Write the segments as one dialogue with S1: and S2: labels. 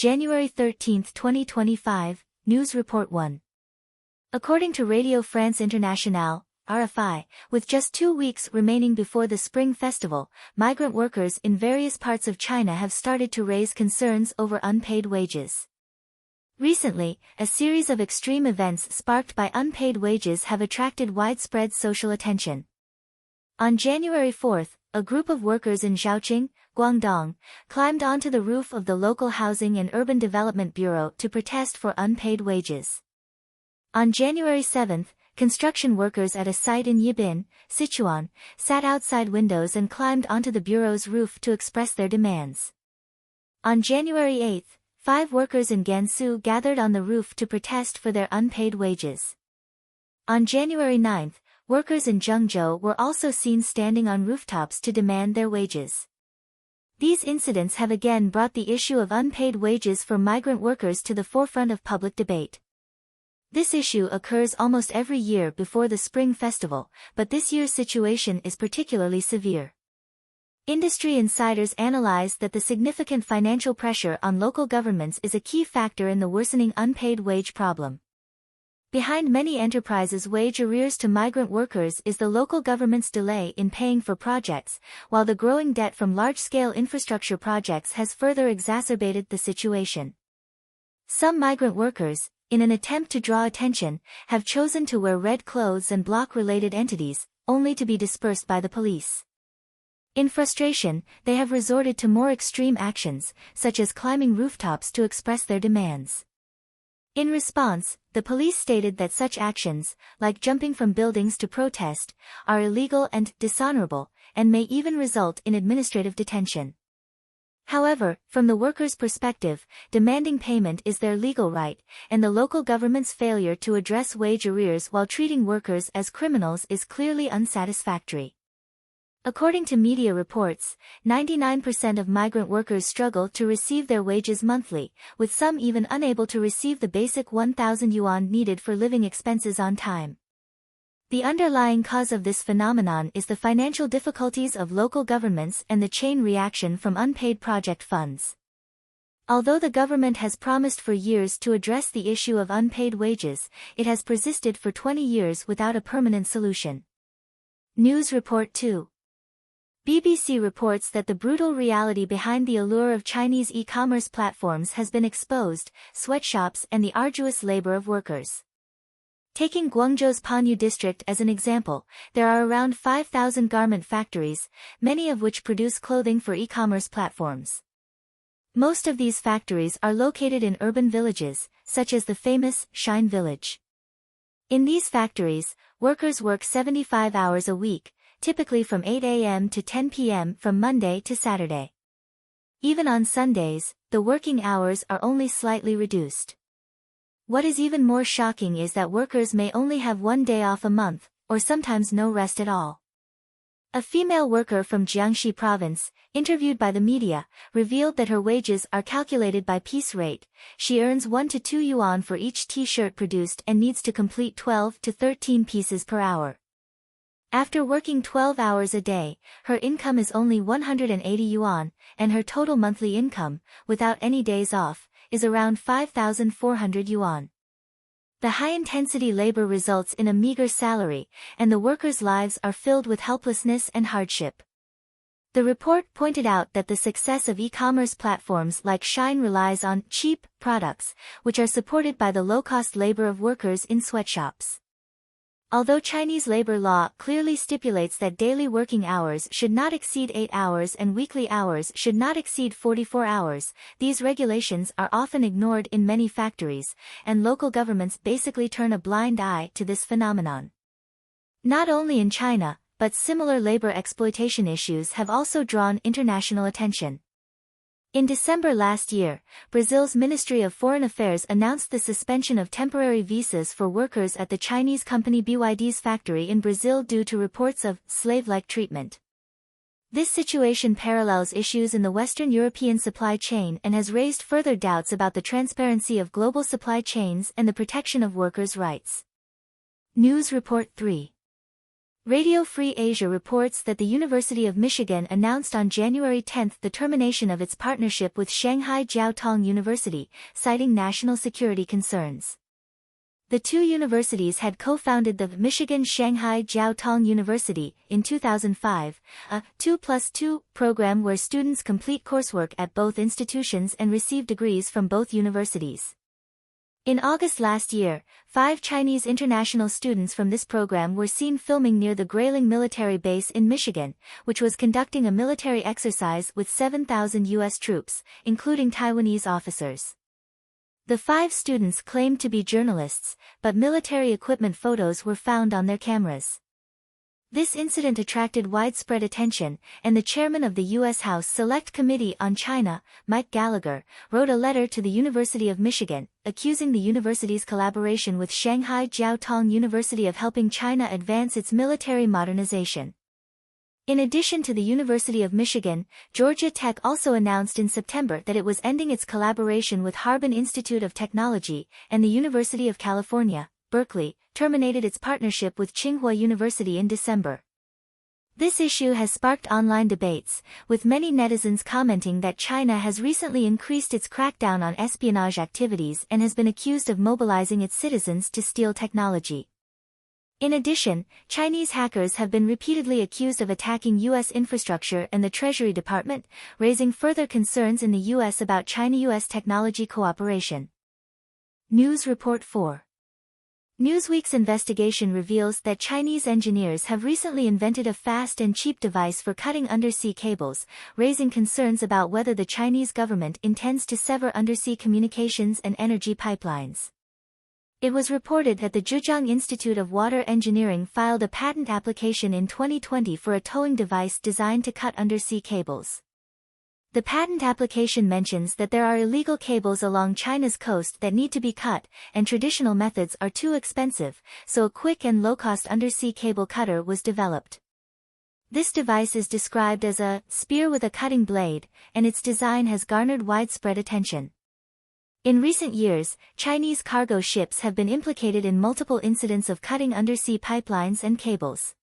S1: January 13, 2025, News Report 1. According to Radio France Internationale, RFI, with just 2 weeks remaining before the Spring Festival, migrant workers in various parts of China have started to raise concerns over unpaid wages. Recently, a series of extreme events sparked by unpaid wages have attracted widespread social attention. On January 4, a group of workers in Zhaoqing, Guangdong, climbed onto the roof of the local Housing and Urban Development Bureau to protest for unpaid wages. On January 7, construction workers at a site in Yibin, Sichuan, sat outside windows and climbed onto the bureau's roof to express their demands. On January 8, 5 workers in Gansu gathered on the roof to protest for their unpaid wages. On January 9, workers in Zhengzhou were also seen standing on rooftops to demand their wages. These incidents have again brought the issue of unpaid wages for migrant workers to the forefront of public debate. This issue occurs almost every year before the Spring Festival, but this year's situation is particularly severe. Industry insiders analyze that the significant financial pressure on local governments is a key factor in the worsening unpaid wage problem. Behind many enterprises' wage arrears to migrant workers is the local government's delay in paying for projects, while the growing debt from large-scale infrastructure projects has further exacerbated the situation. Some migrant workers, in an attempt to draw attention, have chosen to wear red clothes and block related entities, only to be dispersed by the police. In frustration, they have resorted to more extreme actions, such as climbing rooftops to express their demands. In response, the police stated that such actions, like jumping from buildings to protest, are illegal and dishonorable, and may even result in administrative detention. However, from the workers' perspective, demanding payment is their legal right, and the local government's failure to address wage arrears while treating workers as criminals is clearly unsatisfactory. According to media reports, 99% of migrant workers struggle to receive their wages monthly, with some even unable to receive the basic 1,000 yuan needed for living expenses on time. The underlying cause of this phenomenon is the financial difficulties of local governments and the chain reaction from unpaid project funds. Although the government has promised for years to address the issue of unpaid wages, it has persisted for 20 years without a permanent solution. News Report 2. BBC reports that the brutal reality behind the allure of Chinese e-commerce platforms has been exposed: sweatshops and the arduous labor of workers. Taking Guangzhou's Panyu district as an example, there are around 5,000 garment factories, many of which produce clothing for e-commerce platforms. Most of these factories are located in urban villages, such as the famous Shine Village. In these factories, workers work 75 hours a week, typically from 8 a.m. to 10 p.m. from Monday to Saturday. Even on Sundays, the working hours are only slightly reduced. What is even more shocking is that workers may only have 1 day off a month, or sometimes no rest at all. A female worker from Jiangxi province, interviewed by the media, revealed that her wages are calculated by piece rate. She earns 1 to 2 yuan for each t-shirt produced and needs to complete 12 to 13 pieces per hour. After working 12 hours a day, her income is only 180 yuan, and her total monthly income, without any days off, is around 5,400 yuan. The high-intensity labor results in a meager salary, and the workers' lives are filled with helplessness and hardship. The report pointed out that the success of e-commerce platforms like Shine relies on cheap products, which are supported by the low-cost labor of workers in sweatshops. Although Chinese labor law clearly stipulates that daily working hours should not exceed 8 hours and weekly hours should not exceed 44 hours, these regulations are often ignored in many factories, and local governments basically turn a blind eye to this phenomenon. Not only in China, but similar labor exploitation issues have also drawn international attention. In December last year, Brazil's Ministry of Foreign Affairs announced the suspension of temporary visas for workers at the Chinese company BYD's factory in Brazil due to reports of slave-like treatment. This situation parallels issues in the Western European supply chain and has raised further doubts about the transparency of global supply chains and the protection of workers' rights. News Report 3. Radio Free Asia reports that the University of Michigan announced on January 10 the termination of its partnership with Shanghai Jiao Tong University, citing national security concerns. The two universities had co-founded the Michigan-Shanghai Jiao Tong University in 2005, a 2+2 program where students complete coursework at both institutions and receive degrees from both universities. In August last year, 5 Chinese international students from this program were seen filming near the Grayling military base in Michigan, which was conducting a military exercise with 7,000 U.S. troops, including Taiwanese officers. The 5 students claimed to be journalists, but military equipment photos were found on their cameras. This incident attracted widespread attention, and the chairman of the U.S. House Select Committee on China, Mike Gallagher, wrote a letter to the University of Michigan, accusing the university's collaboration with Shanghai Jiao Tong University of helping China advance its military modernization. In addition to the University of Michigan, Georgia Tech also announced in September that it was ending its collaboration with Harbin Institute of Technology, and the University of California, Berkeley, terminated its partnership with Tsinghua University in December. This issue has sparked online debates, with many netizens commenting that China has recently increased its crackdown on espionage activities and has been accused of mobilizing its citizens to steal technology. In addition, Chinese hackers have been repeatedly accused of attacking U.S. infrastructure and the Treasury Department, raising further concerns in the U.S. about China-U.S. technology cooperation. News Report 4. Newsweek's investigation reveals that Chinese engineers have recently invented a fast and cheap device for cutting undersea cables, raising concerns about whether the Chinese government intends to sever undersea communications and energy pipelines. It was reported that the Zhejiang Institute of Water Engineering filed a patent application in 2020 for a towing device designed to cut undersea cables. The patent application mentions that there are illegal cables along China's coast that need to be cut, and traditional methods are too expensive, so a quick and low-cost undersea cable cutter was developed. This device is described as a spear with a cutting blade, and its design has garnered widespread attention. In recent years, Chinese cargo ships have been implicated in multiple incidents of cutting undersea pipelines and cables.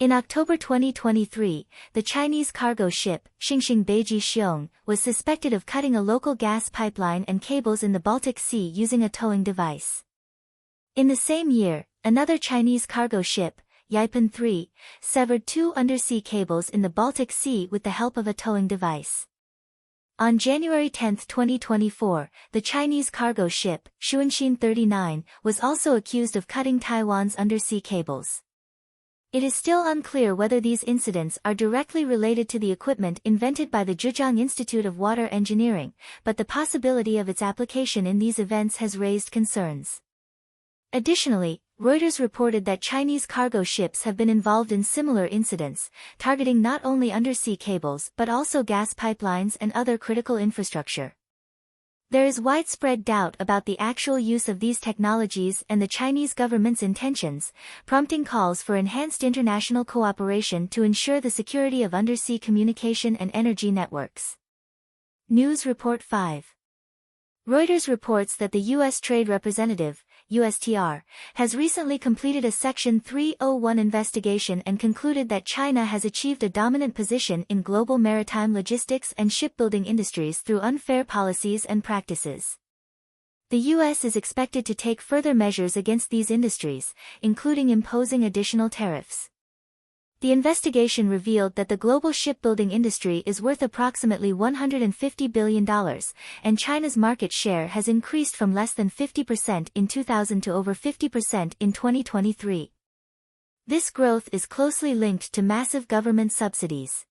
S1: In October 2023, the Chinese cargo ship, Xingxing Beiji Xiong, was suspected of cutting a local gas pipeline and cables in the Baltic Sea using a towing device. In the same year, another Chinese cargo ship, Yaipan 3, severed 2 undersea cables in the Baltic Sea with the help of a towing device. On January 10, 2024, the Chinese cargo ship, Xuanxin 39, was also accused of cutting Taiwan's undersea cables. It is still unclear whether these incidents are directly related to the equipment invented by the Zhejiang Institute of Water Engineering, but the possibility of its application in these events has raised concerns. Additionally, Reuters reported that Chinese cargo ships have been involved in similar incidents, targeting not only undersea cables but also gas pipelines and other critical infrastructure. There is widespread doubt about the actual use of these technologies and the Chinese government's intentions, prompting calls for enhanced international cooperation to ensure the security of undersea communication and energy networks. News Report 5. Reuters reports that the U.S. Trade Representative, USTR, has recently completed a Section 301 investigation and concluded that China has achieved a dominant position in global maritime logistics and shipbuilding industries through unfair policies and practices. The U.S. is expected to take further measures against these industries, including imposing additional tariffs. The investigation revealed that the global shipbuilding industry is worth approximately $150 billion, and China's market share has increased from less than 50% in 2000 to over 50% in 2023. This growth is closely linked to massive government subsidies.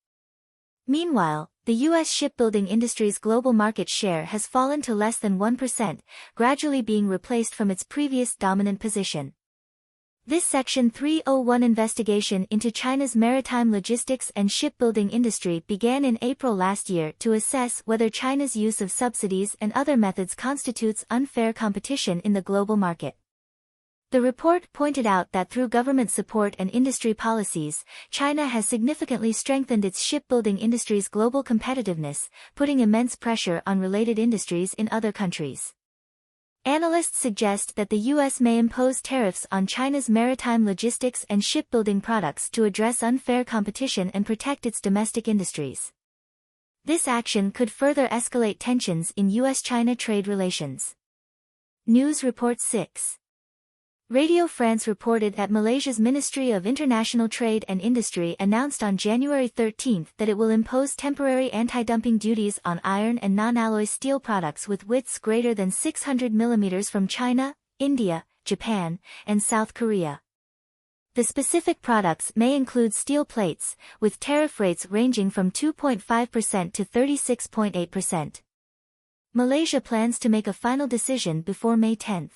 S1: Meanwhile, the U.S. shipbuilding industry's global market share has fallen to less than 1%, gradually being replaced from its previous dominant position. This Section 301 investigation into China's maritime logistics and shipbuilding industry began in April last year to assess whether China's use of subsidies and other methods constitutes unfair competition in the global market. The report pointed out that through government support and industry policies, China has significantly strengthened its shipbuilding industry's global competitiveness, putting immense pressure on related industries in other countries. Analysts suggest that the U.S. may impose tariffs on China's maritime logistics and shipbuilding products to address unfair competition and protect its domestic industries. This action could further escalate tensions in U.S.-China trade relations. News Report 6. Radio France reported that Malaysia's Ministry of International Trade and Industry announced on January 13 that it will impose temporary anti-dumping duties on iron and non-alloy steel products with widths greater than 600 mm from China, India, Japan, and South Korea. The specific products may include steel plates, with tariff rates ranging from 2.5% to 36.8%. Malaysia plans to make a final decision before May 10.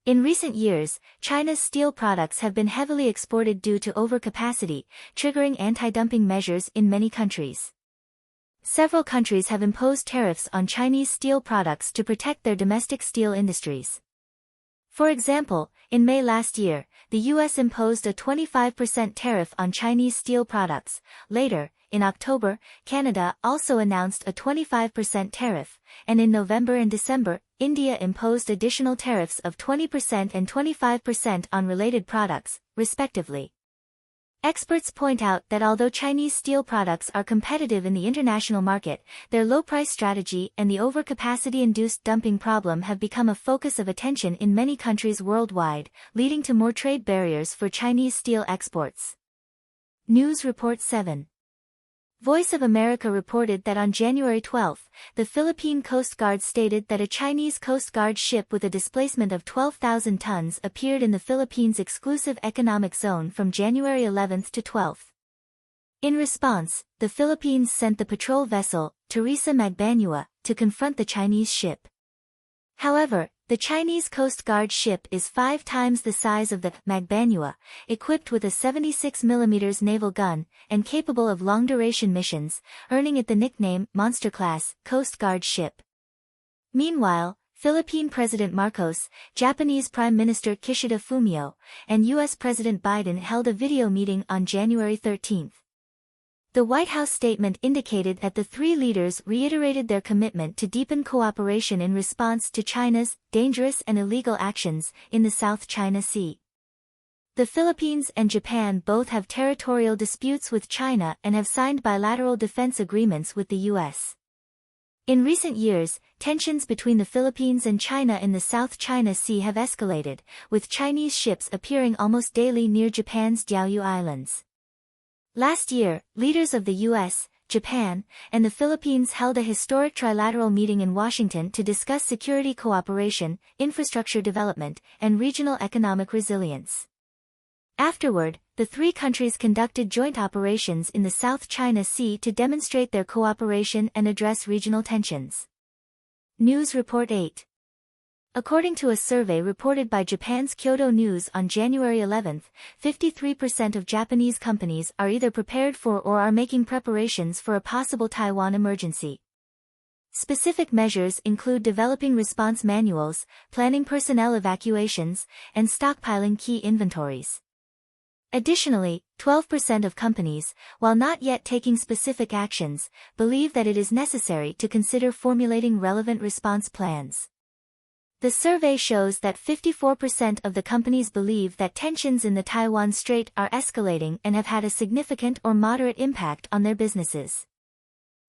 S1: In recent years, China's steel products have been heavily exported due to overcapacity, triggering anti-dumping measures in many countries. Several countries have imposed tariffs on Chinese steel products to protect their domestic steel industries. For example, in May last year, the U.S. imposed a 25% tariff on Chinese steel products. Later, in October, Canada also announced a 25% tariff, and in November and December, India imposed additional tariffs of 20% and 25% on related products, respectively. Experts point out that although Chinese steel products are competitive in the international market, their low-price strategy and the overcapacity-induced dumping problem have become a focus of attention in many countries worldwide, leading to more trade barriers for Chinese steel exports. News Report 7. Voice of America reported that on January 12, the Philippine Coast Guard stated that a Chinese Coast Guard ship with a displacement of 12,000 tons appeared in the Philippines' exclusive economic zone from January 11 to 12. In response, the Philippines sent the patrol vessel, Teresa Magbanua, to confront the Chinese ship. However, the Chinese Coast Guard ship is 5 times the size of the Magbanua, equipped with a 76 mm naval gun, and capable of long-duration missions, earning it the nickname Monster-class Coast Guard ship. Meanwhile, Philippine President Marcos, Japanese Prime Minister Kishida Fumio, and U.S. President Biden held a video meeting on January 13. The White House statement indicated that the three leaders reiterated their commitment to deepen cooperation in response to China's dangerous and illegal actions in the South China Sea. The Philippines and Japan both have territorial disputes with China and have signed bilateral defense agreements with the U.S. In recent years, tensions between the Philippines and China in the South China Sea have escalated, with Chinese ships appearing almost daily near Japan's Diaoyu Islands. Last year, leaders of the U.S., Japan, and the Philippines held a historic trilateral meeting in Washington to discuss security cooperation, infrastructure development, and regional economic resilience. Afterward, the three countries conducted joint operations in the South China Sea to demonstrate their cooperation and address regional tensions. News Report 8. According to a survey reported by Japan's Kyodo News on January 11, 53% of Japanese companies are either prepared for or are making preparations for a possible Taiwan emergency. Specific measures include developing response manuals, planning personnel evacuations, and stockpiling key inventories. Additionally, 12% of companies, while not yet taking specific actions, believe that it is necessary to consider formulating relevant response plans. The survey shows that 54% of the companies believe that tensions in the Taiwan Strait are escalating and have had a significant or moderate impact on their businesses.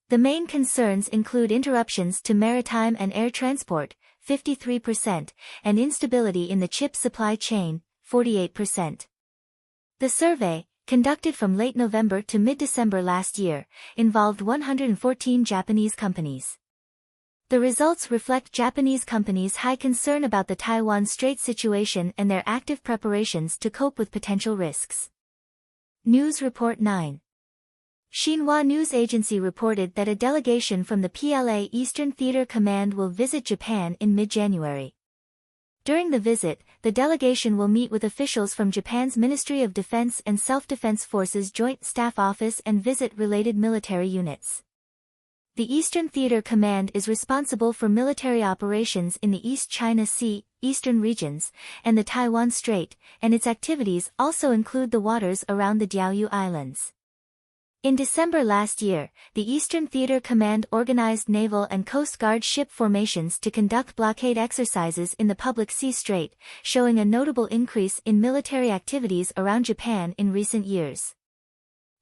S1: The main concerns include interruptions to maritime and air transport, 53%, and instability in the chip supply chain, 48%. The survey, conducted from late November to mid-December last year, involved 114 Japanese companies. The results reflect Japanese companies' high concern about the Taiwan Strait situation and their active preparations to cope with potential risks. News Report 9. Xinhua News Agency reported that a delegation from the PLA Eastern Theater Command will visit Japan in mid-January. During the visit, the delegation will meet with officials from Japan's Ministry of Defense and Self-Defense Forces Joint Staff Office and visit related military units. The Eastern Theater Command is responsible for military operations in the East China Sea, eastern regions, and the Taiwan Strait, and its activities also include the waters around the Diaoyu Islands. In December last year, the Eastern Theater Command organized naval and Coast Guard ship formations to conduct blockade exercises in the public sea strait, showing a notable increase in military activities around Japan in recent years.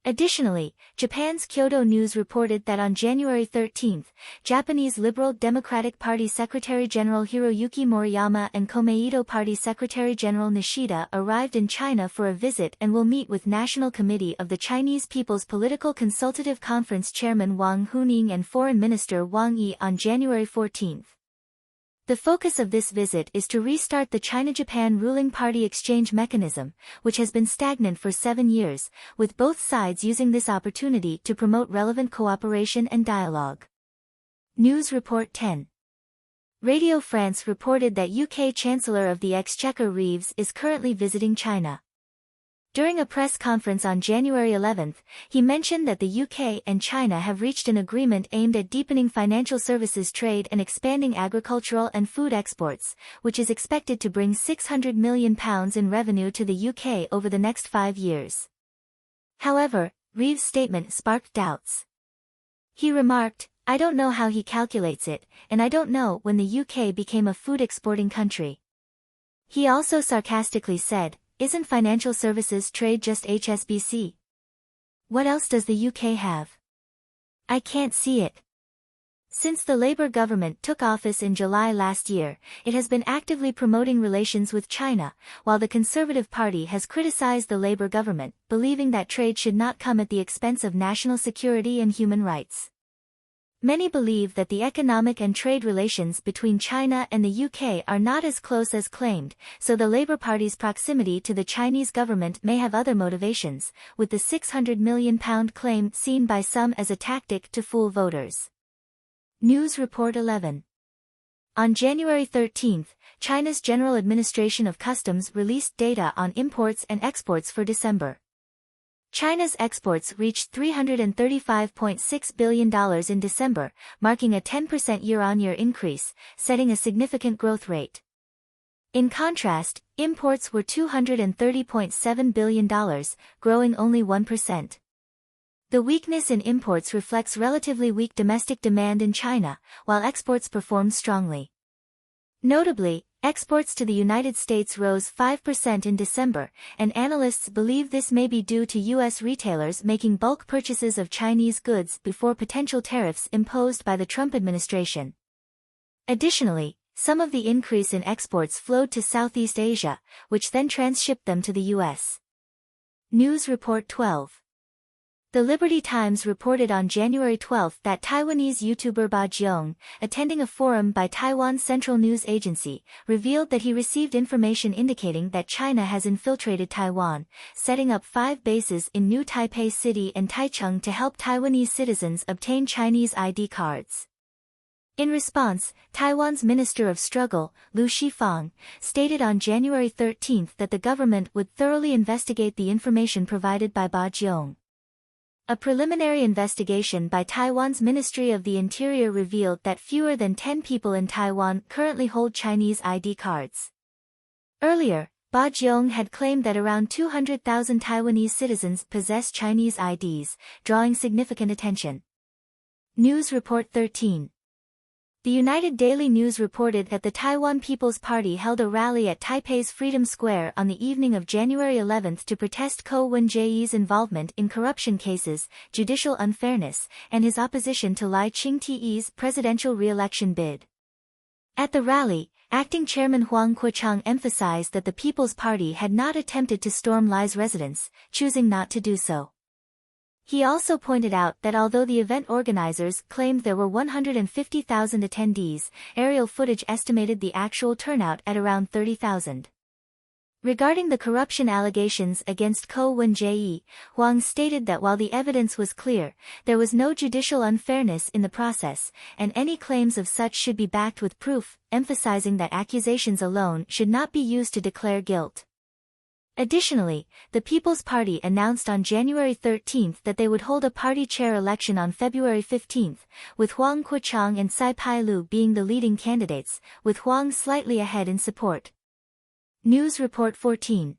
S1: Additionally, Japan's Kyodo News reported that on January 13, Japanese Liberal Democratic Party Secretary-General Hiroyuki Moriyama and Komeito Party Secretary-General Nishida arrived in China for a visit and will meet with National Committee of the Chinese People's Political Consultative Conference Chairman Wang Huning and Foreign Minister Wang Yi on January 14. The focus of this visit is to restart the China-Japan ruling party exchange mechanism, which has been stagnant for 7 years, with both sides using this opportunity to promote relevant cooperation and dialogue. News Report 10. Radio France reported that UK Chancellor of the Exchequer Reeves is currently visiting China. During a press conference on January 11, he mentioned that the UK and China have reached an agreement aimed at deepening financial services trade and expanding agricultural and food exports, which is expected to bring £600 million in revenue to the UK over the next 5 years. However, Reeves' statement sparked doubts. He remarked, "I don't know how he calculates it, and I don't know when the UK became a food exporting country." He also sarcastically said, "Isn't financial services trade just HSBC? What else does the UK have? I can't see it." Since the Labour government took office in July last year, it has been actively promoting relations with China, while the Conservative Party has criticised the Labour government, believing that trade should not come at the expense of national security and human rights. Many believe that the economic and trade relations between China and the UK are not as close as claimed, so the Labour Party's proximity to the Chinese government may have other motivations, with the £600 million claim seen by some as a tactic to fool voters. News Report 11. On January 13, China's General Administration of Customs released data on imports and exports for December. China's exports reached $335.6 billion in December, marking a 10% year-on-year increase, setting a significant growth rate. In contrast, imports were $230.7 billion, growing only 1%. The weakness in imports reflects relatively weak domestic demand in China, while exports performed strongly. Notably, exports to the United States rose 5% in December, and analysts believe this may be due to U.S. retailers making bulk purchases of Chinese goods before potential tariffs imposed by the Trump administration. Additionally, some of the increase in exports flowed to Southeast Asia, which then transshipped them to the U.S. News Report 12. The Liberty Times reported on January 12 that Taiwanese YouTuber Ba Jiong, attending a forum by Taiwan's Central News Agency, revealed that he received information indicating that China has infiltrated Taiwan, setting up 5 bases in New Taipei City and Taichung to help Taiwanese citizens obtain Chinese ID cards. In response, Taiwan's Minister of Struggle, Lu Shifang, stated on January 13 that the government would thoroughly investigate the information provided by Ba Jiong. A preliminary investigation by Taiwan's Ministry of the Interior revealed that fewer than 10 people in Taiwan currently hold Chinese ID cards. Earlier, Ba Jiong had claimed that around 200,000 Taiwanese citizens possess Chinese IDs, drawing significant attention. News Report 13. The United Daily News reported that the Taiwan People's Party held a rally at Taipei's Freedom Square on the evening of January 11 to protest Ko Wen-je's involvement in corruption cases, judicial unfairness, and his opposition to Lai Ching-te's presidential re-election bid. At the rally, acting chairman Huang Kuo-chang emphasized that the People's Party had not attempted to storm Lai's residence, choosing not to do so. He also pointed out that although the event organizers claimed there were 150,000 attendees, aerial footage estimated the actual turnout at around 30,000. Regarding the corruption allegations against Ko Wen-je, Huang stated that while the evidence was clear, there was no judicial unfairness in the process, and any claims of such should be backed with proof, emphasizing that accusations alone should not be used to declare guilt. Additionally, the People's Party announced on January 13 that they would hold a party chair election on February 15, with Huang Kuo-chang and Tsai Pai-lu being the leading candidates, with Huang slightly ahead in support. News Report 14.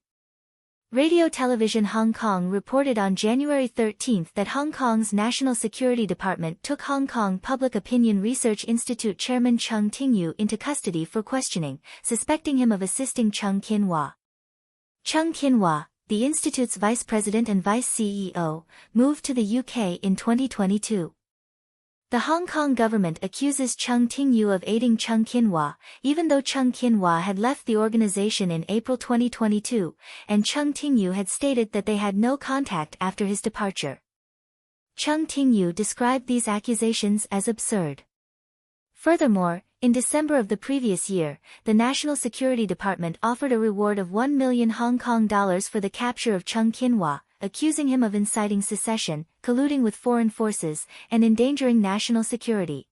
S1: Radio Television Hong Kong reported on January 13 that Hong Kong's National Security Department took Hong Kong Public Opinion Research Institute chairman Chung Ting-yu into custody for questioning, suspecting him of assisting Chung Kin-hwa. Chung Kin-hwa, the institute's vice president and vice CEO, moved to the UK in 2022. The Hong Kong government accuses Chung Ting-yu of aiding Chung Kin-hwa, even though Chung Kin-hwa had left the organization in April 2022, and Chung Ting-yu had stated that they had no contact after his departure. Chung Ting-yu described these accusations as absurd. Furthermore, in December of the previous year, the National Security Department offered a reward of 1 million Hong Kong dollars for the capture of Chung Kin-hwa, accusing him of inciting secession, colluding with foreign forces, and endangering national security.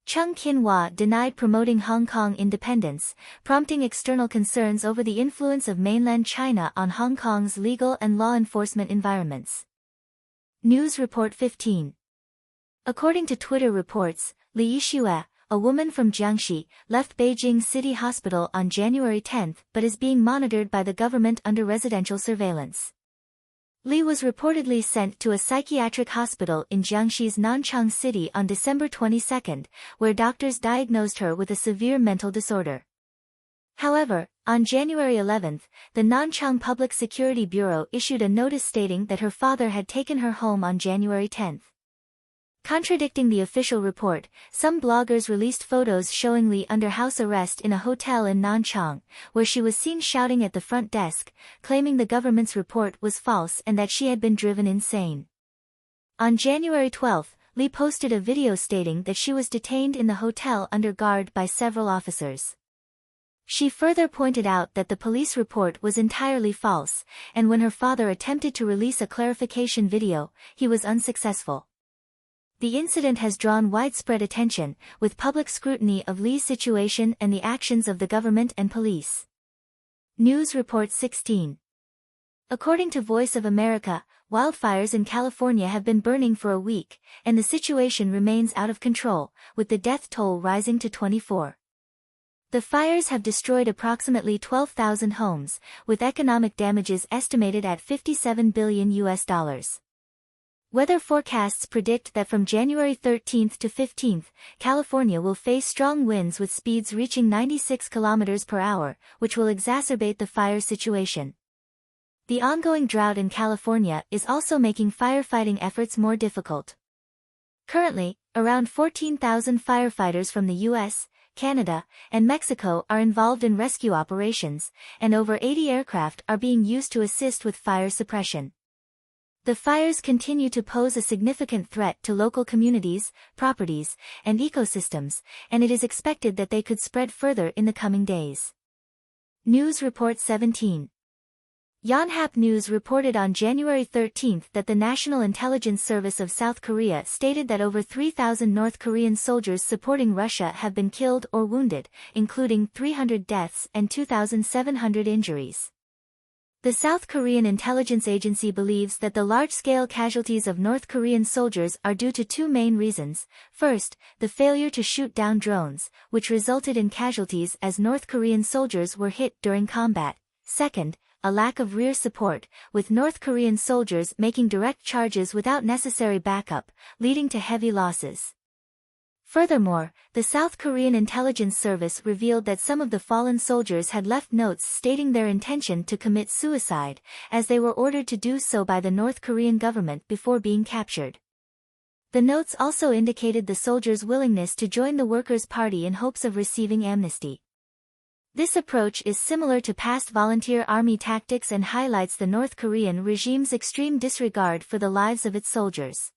S1: Chung Kin-hwa denied promoting Hong Kong independence, prompting external concerns over the influence of mainland China on Hong Kong's legal and law enforcement environments. News Report 15. According to Twitter reports, Li Yixue, a woman from Jiangxi, left Beijing City Hospital on January 10 but is being monitored by the government under residential surveillance. Li was reportedly sent to a psychiatric hospital in Jiangxi's Nanchang City on December 22, where doctors diagnosed her with a severe mental disorder. However, on January 11, the Nanchang Public Security Bureau issued a notice stating that her father had taken her home on January 10. Contradicting the official report, some bloggers released photos showing Li under house arrest in a hotel in Nanchang, where she was seen shouting at the front desk, claiming the government's report was false and that she had been driven insane. On January 12, Li posted a video stating that she was detained in the hotel under guard by several officers. She further pointed out that the police report was entirely false, and when her father attempted to release a clarification video, he was unsuccessful. The incident has drawn widespread attention, with public scrutiny of Li's situation and the actions of the government and police. News Report 16. According to Voice of America, wildfires in California have been burning for a week, and the situation remains out of control, with the death toll rising to 24. The fires have destroyed approximately 12,000 homes, with economic damages estimated at $57 billion. Weather forecasts predict that from January 13 to 15, California will face strong winds with speeds reaching 96 km per hour, which will exacerbate the fire situation. The ongoing drought in California is also making firefighting efforts more difficult. Currently, around 14,000 firefighters from the U.S., Canada, and Mexico are involved in rescue operations, and over 80 aircraft are being used to assist with fire suppression. The fires continue to pose a significant threat to local communities, properties, and ecosystems, and it is expected that they could spread further in the coming days. News Report 17. Yonhap News reported on January 13 that the National Intelligence Service of South Korea stated that over 3,000 North Korean soldiers supporting Russia have been killed or wounded, including 300 deaths and 2,700 injuries. The South Korean intelligence agency believes that the large-scale casualties of North Korean soldiers are due to two main reasons. First, the failure to shoot down drones, which resulted in casualties as North Korean soldiers were hit during combat. Second, a lack of rear support, with North Korean soldiers making direct charges without necessary backup, leading to heavy losses. Furthermore, the South Korean intelligence service revealed that some of the fallen soldiers had left notes stating their intention to commit suicide, as they were ordered to do so by the North Korean government before being captured. The notes also indicated the soldiers' willingness to join the Workers' Party in hopes of receiving amnesty. This approach is similar to past volunteer army tactics and highlights the North Korean regime's extreme disregard for the lives of its soldiers.